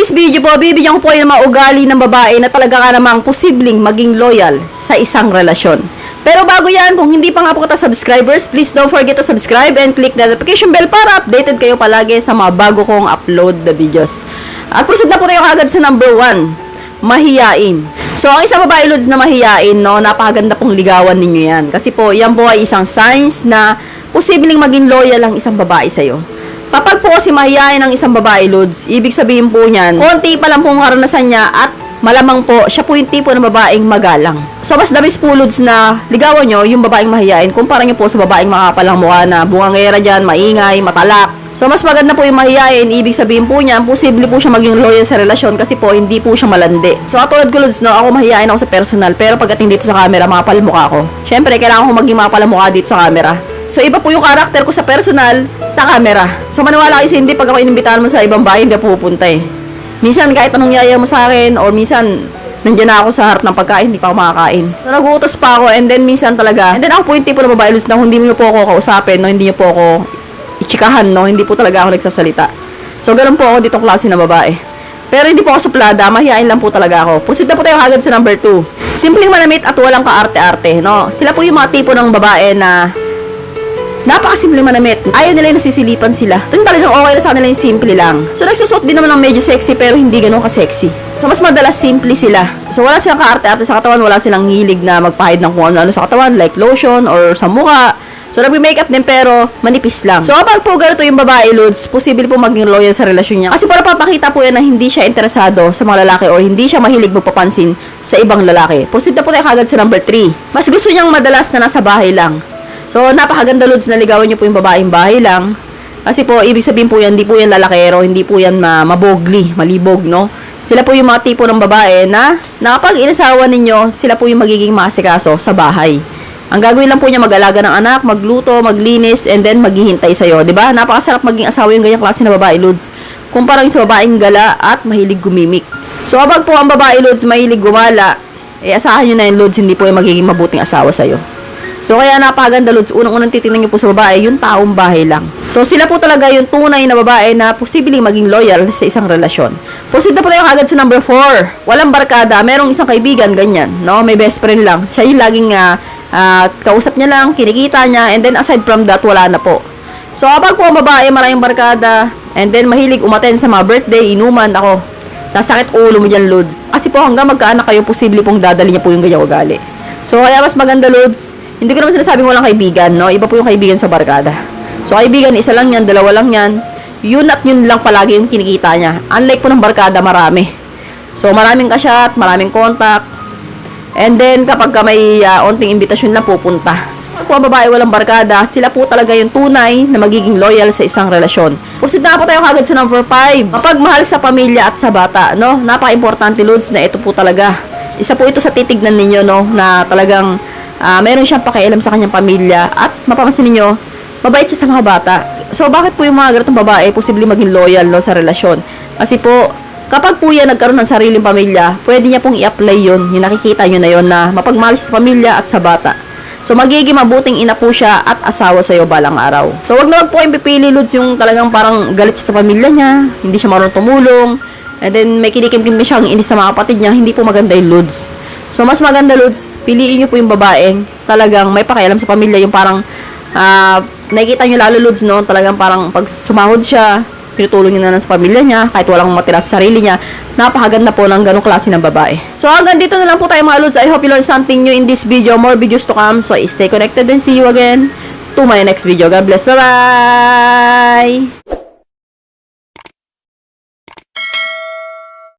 this video po, bibigyan ko po yung mga ugali ng babae na talaga ka namang posibleng maging loyal sa isang relasyon. Pero bago yan, kung hindi pa nga po kita subscribers, please don't forget to subscribe and click the notification bell para updated kayo palagi sa mga bago kong upload na videos. At proceed na po tayo agad sa number 1, mahiyain. So, ang isang babae lods na mahiyain, no, napakaganda pong ligawan ninyo yan. Kasi po, yan po ay isang signs na posibleng maging loyal ang isang babae sa'yo. Kapag po kasi mahiyain ang isang babae lods, ibig sabihin po niyan, konti pa lang pong karanasan niya at malamang po, siya po yung tipo ng babaeng magalang. So, mas dabis po lods na ligawan nyo yung babaeng mahiyain kumpara nyo po sa babaeng makapalang mukha na bungangera dyan, maingay, matalak. So, mas maganda po yung mahiyain, ibig sabihin po niya, posible po siya maging loyal sa relasyon kasi po, hindi po siya malandi. So, katulad ko, Lods, no, ako mahiyain ako sa personal, pero pagdating dito sa camera, makapal mukha ko. Syempre, kailangan ko maging makapal mukha dito sa camera. So, iba po yung karakter ko sa personal, sa camera. So, maniwala kayo, hindi pag ako inimbitahan mo sa ibang bahay, hindi ako pupunta eh. Minsan, kahit anong yaya mo sa akin, or minsan, nandiyan na ako sa harap ng pagkain, hindi pa ako makakain. So, nag-uutos pa ako, and then minsan talaga, and then ako po yung tipo ng babae, Lods, na kung hindi mo po ako kausapin, no, hindi niyo po ako ichikahan, no? Hindi po talaga ako nagsasalita. So, ganun po ako ditong klase na babae. Pero hindi po ako suplada, mahihain lang po talaga ako. Proceed na po tayo agad sa number 2. Simpleng manamit at walang kaarte-arte, no? Sila po yung mga tipo ng babae na napakasimpleng manamit. Ayaw nila yung nasisilipan sila. Ito talagang okay na sa kanila yung simple lang. So, nagsusot din naman ng medyo sexy pero hindi ganun ka-sexy. So, mas madalas simple sila. So, wala silang kaarte-arte sa katawan, wala silang hilig na magpahid ng kung ano-ano sa katawan, like lotion or sa mukha. So, nag-makeup din pero manipis lang. So, kapag po ganito yung babae, Lods, posible po maging loyal sa relasyon niya. Kasi para papakita po yan na hindi siya interesado sa mga lalaki or hindi siya mahilig magpapansin sa ibang lalaki. Proceed na po tayo kagad sa number 3. Mas gusto niyang madalas na nasa bahay lang. So, napakaganda, Lods, na ligawan niyo po yung babaeng bahay lang. Kasi po, ibig sabihin po yan, hindi po yan lalakero, hindi po yan mabogli, malibog, no? Sila po yung mga tipo ng babae na kapag inasawa ninyo, sila po yung magiging maasikaso sa bahay. Ang gagawin lang po niya mag-alaga ng anak, magluto, maglinis, and then maghihintay sa'yo. Diba? Napakasarap maging asawa yung ganyang klase na babae, Lods. Kumpara sa babaeng gala at mahilig gumimik. So, kapag po ang babae, Lods, mahilig gumala, asahan nyo na yung Lods, hindi po yung magiging mabuting asawa sa'yo. So, kaya napakaganda, Lods. Unang-unang titingnan nyo po sa babae, yung taong bahay lang. So, sila po talaga yung tunay na babae na posibleng maging loyal sa isang relasyon. Proceed na po tayo agad sa number 4. Walang barkada. Merong isang kaibigan, ganyan. No? May best friend lang. Siya yung laging kausap niya lang, kinikita niya, and then aside from that, wala na po. So, kapag po ang babae, maraming barkada, and then mahilig umaten sa mga birthday, inuman, ako, sasakit ulo mo dyan, Lods. Kasi po hanggang magkaanak kayo, posible pong dadali niya po yung ganyang ugali. So, kaya mas maganda, Lods, hindi ko naman sinasabing walang kaibigan, no? Iba po yung kaibigan sa barkada. So, kaibigan, isa lang yan, dalawa lang yan. Yun at yun lang palagi yung kinikita niya. Unlike po ng barkada, marami. So, maraming kasyat, maraming contact. And then, kapag may onting imbitasyon lang pupunta. Kung ang babae walang barkada, sila po talaga yung tunay na magiging loyal sa isang relasyon. Proceed na po tayo kagad sa number 5. Mapagmahal sa pamilya at sa bata, no? Napaka-importante, Lods, na ito po talaga. Isa po ito sa titignan ninyo, no? Na talagang meron siyang pakialam sa kanyang pamilya at mapapansin ninyo, mabait siya sa mga bata. So, bakit po yung mga ganitong babae posible maging loyal, no, sa relasyon? Kasi po, kapag po yan nagkaroon ng sariling pamilya, pwede niya pong i-apply yun, yung nakikita nyo na yun na mapagmahal siya sa pamilya at sa bata. So, magiging mabuting ina po siya at asawa sa'yo balang araw. So, wag na wag po kayong pipili, Lods, yung talagang parang galit siya sa pamilya niya, hindi siya marunong tumulong, and then may kinikim-kim siya ang inis sa mga kapatid niya, hindi po maganda yung Lods. So, mas maganda, Lods, piliin niyo po yung babaeng talagang may pakialam sa pamilya, yung parang nakikita nyo lalo, Lods, no? Talagang parang pag sumahod siya, pinutulong niya na sa pamilya niya, kahit walang matira sa sarili niya. Napakaganda po ng ganong klase ng babae. So, hanggang dito na lang po tayo, mga Lods. I hope you learned something new in this video. More videos to come. So, stay connected and see you again to my next video. God bless. Bye-bye!